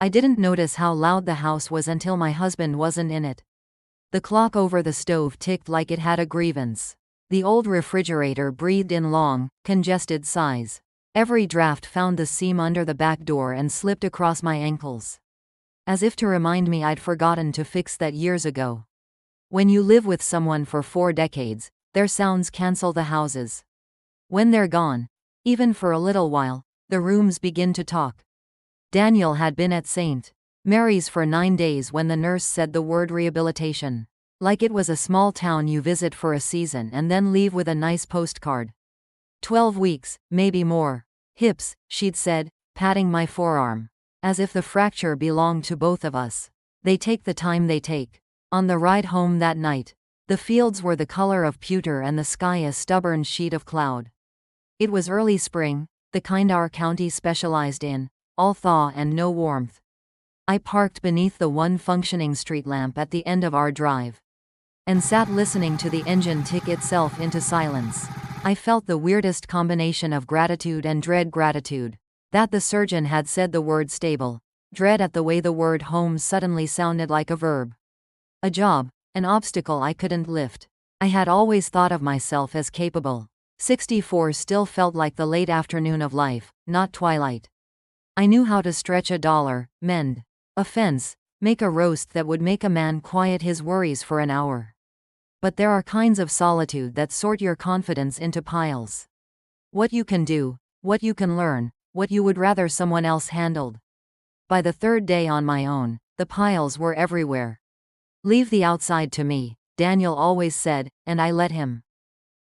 I didn't notice how loud the house was until my husband wasn't in it. The clock over the stove ticked like it had a grievance. The old refrigerator breathed in long, congested sighs. Every draft found the seam under the back door and slipped across my ankles. As if to remind me I'd forgotten to fix that years ago. When you live with someone for 4 decades, their sounds cancel the houses. When they're gone, even for a little while, the rooms begin to talk. Daniel had been at St. Mary's for 9 days when the nurse said the word rehabilitation. Like it was a small town you visit for a season and then leave with a nice postcard. 12 weeks, maybe more. Hips, she'd said, patting my forearm. As if the fracture belonged to both of us. They take the time they take. On the ride home that night, the fields were the color of pewter and the sky a stubborn sheet of cloud. It was early spring, the kind our county specialized in, all thaw and no warmth. I parked beneath the one functioning street lamp at the end of our drive. And sat listening to the engine tick itself into silence. I felt the weirdest combination of gratitude and dread. Gratitude that the surgeon had said the word stable. Dread at the way the word home suddenly sounded like a verb. A job, an obstacle I couldn't lift. I had always thought of myself as capable. 64 still felt like the late afternoon of life, not twilight. I knew how to stretch a dollar, mend a fence, make a roast that would make a man quiet his worries for an hour. But there are kinds of solitude that sort your confidence into piles. What you can do, what you can learn, what you would rather someone else handled. By the 3rd day on my own, the piles were everywhere. Leave the outside to me, Daniel always said, and I let him.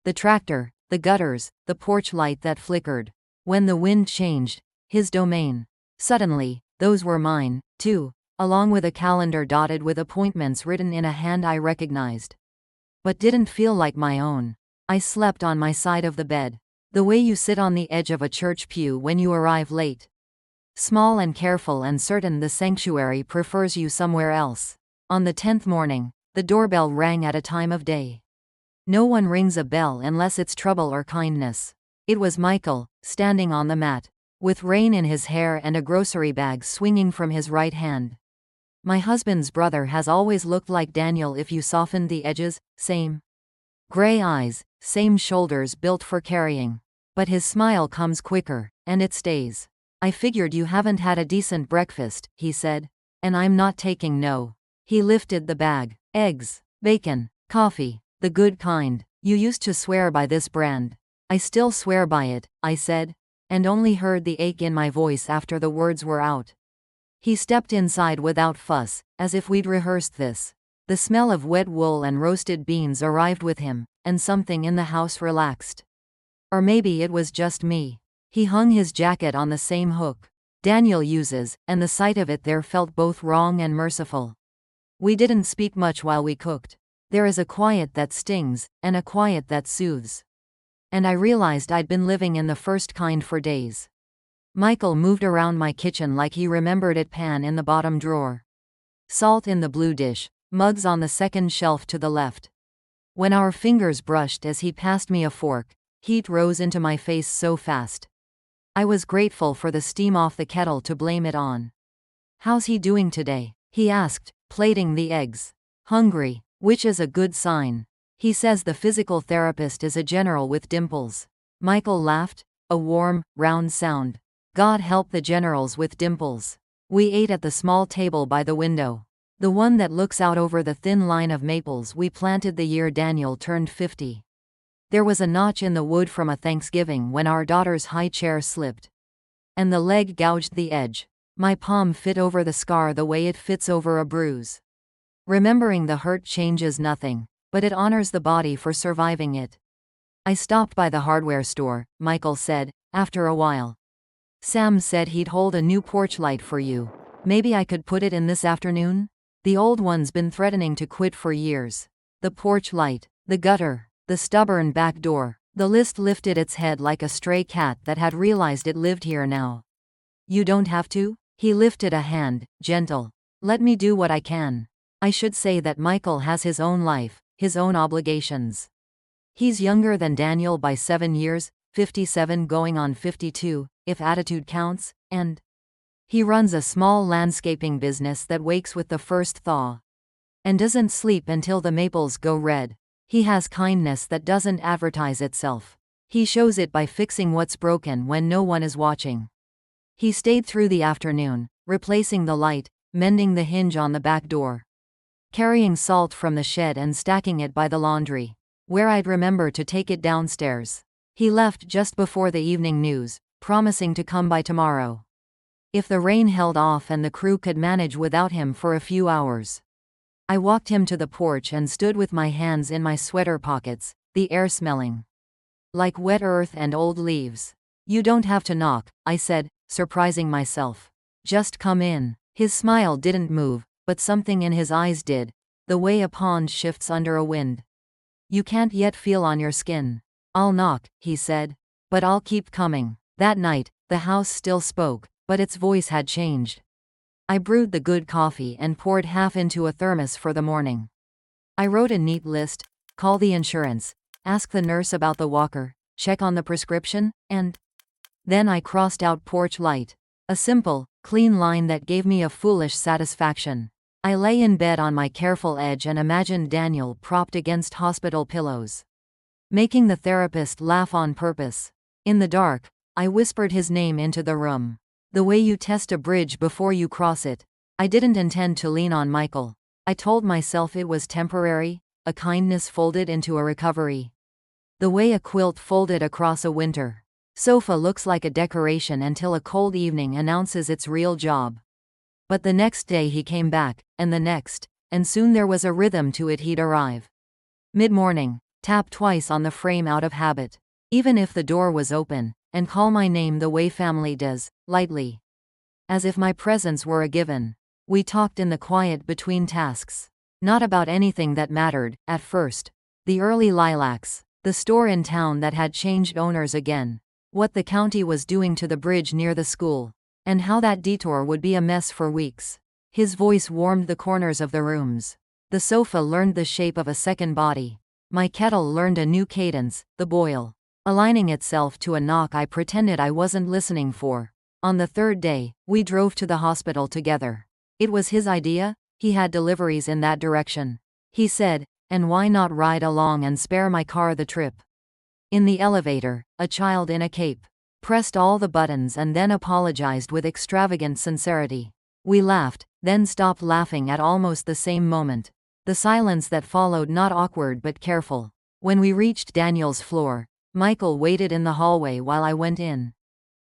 The tractor, the gutters, the porch light that flickered. When the wind changed, his domain. Suddenly, those were mine, too, along with a calendar dotted with appointments written in a hand I recognized. But didn't feel like my own. I slept on my side of the bed. The way you sit on the edge of a church pew when you arrive late. Small and careful and certain the sanctuary prefers you somewhere else. On the 10th morning, the doorbell rang at a time of day. No one rings a bell unless it's trouble or kindness. It was Michael, standing on the mat, with rain in his hair and a grocery bag swinging from his right hand. My husband's brother has always looked like Daniel if you softened the edges, same gray eyes, same shoulders built for carrying. But his smile comes quicker, and it stays. I figured you haven't had a decent breakfast, he said. And I'm not taking no. He lifted the bag. Eggs, bacon, coffee, the good kind. You used to swear by this brand. I still swear by it, I said, and only heard the ache in my voice after the words were out. He stepped inside without fuss, as if we'd rehearsed this. The smell of wet wool and roasted beans arrived with him, and something in the house relaxed. Or maybe it was just me. He hung his jacket on the same hook Daniel uses, and the sight of it there felt both wrong and merciful. We didn't speak much while we cooked. There is a quiet that stings, and a quiet that soothes. And I realized I'd been living in the first kind for days. Michael moved around my kitchen like he remembered it. Pan in the bottom drawer. Salt in the blue dish, mugs on the second shelf to the left. When our fingers brushed as he passed me a fork, heat rose into my face so fast. I was grateful for the steam off the kettle to blame it on. How's he doing today? He asked, plating the eggs. Hungry, which is a good sign. He says the physical therapist is a general with dimples. Michael laughed, a warm, round sound. God help the generals with dimples. We ate at the small table by the window. The one that looks out over the thin line of maples we planted the year Daniel turned 50. There was a notch in the wood from a Thanksgiving when our daughter's high chair slipped. And the leg gouged the edge. My palm fit over the scar the way it fits over a bruise. Remembering the hurt changes nothing, but it honors the body for surviving it. I stopped by the hardware store, Michael said, after a while. Sam said he'd hold a new porch light for you. Maybe I could put it in this afternoon? The old one's been threatening to quit for years. The porch light, the gutter, the stubborn back door. The list lifted its head like a stray cat that had realized it lived here now. You don't have to? He lifted a hand, gentle. Let me do what I can. I should say that Michael has his own life, his own obligations. He's younger than Daniel by 7 years, 57 going on 52, if attitude counts, and He runs a small landscaping business that wakes with the first thaw and doesn't sleep until the maples go red. He has kindness that doesn't advertise itself. He shows it by fixing what's broken when no one is watching. He stayed through the afternoon, replacing the light, mending the hinge on the back door, carrying salt from the shed and stacking it by the laundry, where I'd remember to take it downstairs. He left just before the evening news, promising to come by tomorrow, if the rain held off and the crew could manage without him for a few hours. I walked him to the porch and stood with my hands in my sweater pockets, the air smelling like wet earth and old leaves. "You don't have to knock," I said, surprising myself. "Just come in." His smile didn't move, but something in his eyes did, the way a pond shifts under a wind. "You can't yet feel on your skin." "I'll knock," he said. "But I'll keep coming." That night, the house still spoke, but its voice had changed. I brewed the good coffee and poured half into a thermos for the morning. I wrote a neat list: call the insurance, ask the nurse about the walker, check on the prescription, and then I crossed out porch light. A simple, clean line that gave me a foolish satisfaction. I lay in bed on my careful edge and imagined Daniel propped against hospital pillows, making the therapist laugh on purpose. In the dark, I whispered his name into the room. "The way you test a bridge before you cross it." I didn't intend to lean on Michael. I told myself it was temporary, a kindness folded into a recovery. The way a quilt folded across a winter sofa looks like a decoration until a cold evening announces its real job. But the next day he came back, and the next, and soon there was a rhythm to it. He'd arrive mid-morning, tap twice on the frame out of habit, even if the door was open, and call my name the way family does, lightly, as if my presence were a given. We talked in the quiet between tasks. Not about anything that mattered, at first. The early lilacs, the store in town that had changed owners again, what the county was doing to the bridge near the school, and how that detour would be a mess for weeks. His voice warmed the corners of the rooms. The sofa learned the shape of a second body. My kettle learned a new cadence, the boil aligning itself to a knock I pretended I wasn't listening for. On the third day, we drove to the hospital together. It was his idea. He had deliveries in that direction. He said, and why not ride along and spare my car the trip? In the elevator, a child in a cape pressed all the buttons and then apologized with extravagant sincerity. We laughed, then stopped laughing at almost the same moment. The silence that followed, not awkward but careful. When we reached Daniel's floor, Michael waited in the hallway while I went in.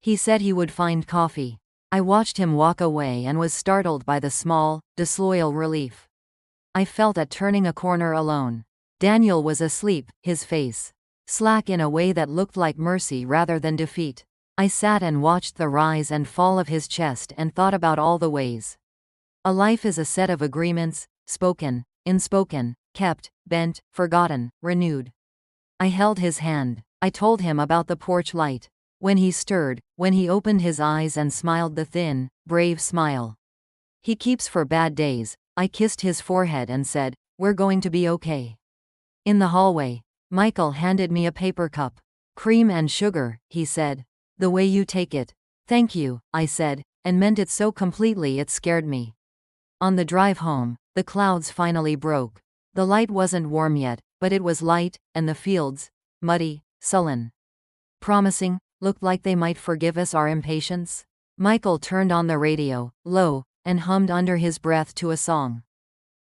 He said he would find coffee. I watched him walk away and was startled by the small, disloyal relief I felt at turning a corner alone. Daniel was asleep, his face slack in a way that looked like mercy rather than defeat. I sat and watched the rise and fall of his chest and thought about all the ways a life is a set of agreements, spoken, unspoken, kept, bent, forgotten, renewed. I held his hand. I told him about the porch light. When he stirred, when he opened his eyes and smiled the thin, brave smile he keeps for bad days, I kissed his forehead and said, "We're going to be okay." In the hallway, Michael handed me a paper cup. "Cream and sugar," he said. "The way you take it." "Thank you," I said, and meant it so completely it scared me. On the drive home, the clouds finally broke. The light wasn't warm yet, but it was light, and the fields, muddy, sullen, promising, looked like they might forgive us our impatience. Michael turned on the radio, low, and hummed under his breath to a song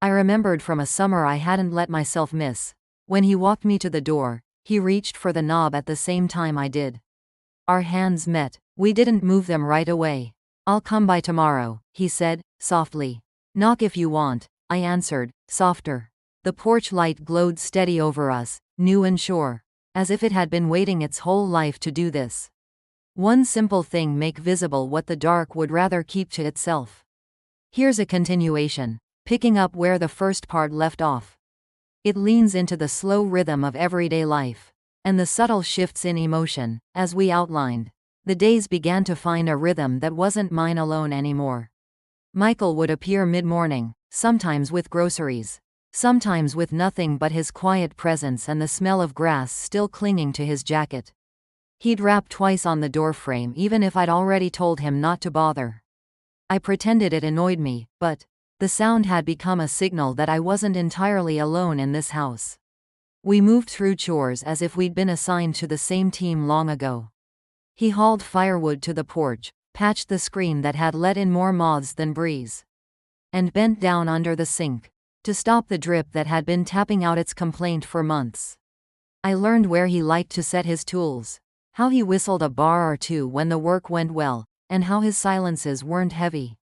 I remembered from a summer I hadn't let myself miss. When he walked me to the door, he reached for the knob at the same time I did. Our hands met. We didn't move them right away. "I'll come by tomorrow," he said, softly. "Knock if you want," I answered, softer. The porch light glowed steady over us, new and sure, as if it had been waiting its whole life to do this. One simple thing: make visible what the dark would rather keep to itself. Here's a continuation, picking up where the first part left off. It leans into the slow rhythm of everyday life, and the subtle shifts in emotion, as we outlined. The days began to find a rhythm that wasn't mine alone anymore. Michael would appear mid-morning, sometimes with groceries, sometimes with nothing but his quiet presence and the smell of grass still clinging to his jacket. He'd rap twice on the doorframe even if I'd already told him not to bother. I pretended it annoyed me, but the sound had become a signal that I wasn't entirely alone in this house. We moved through chores as if we'd been assigned to the same team long ago. He hauled firewood to the porch, patched the screen that had let in more moths than breeze, and bent down under the sink to stop the drip that had been tapping out its complaint for months. I learned where he liked to set his tools, how he whistled a bar or two when the work went well, and how his silences weren't heavy.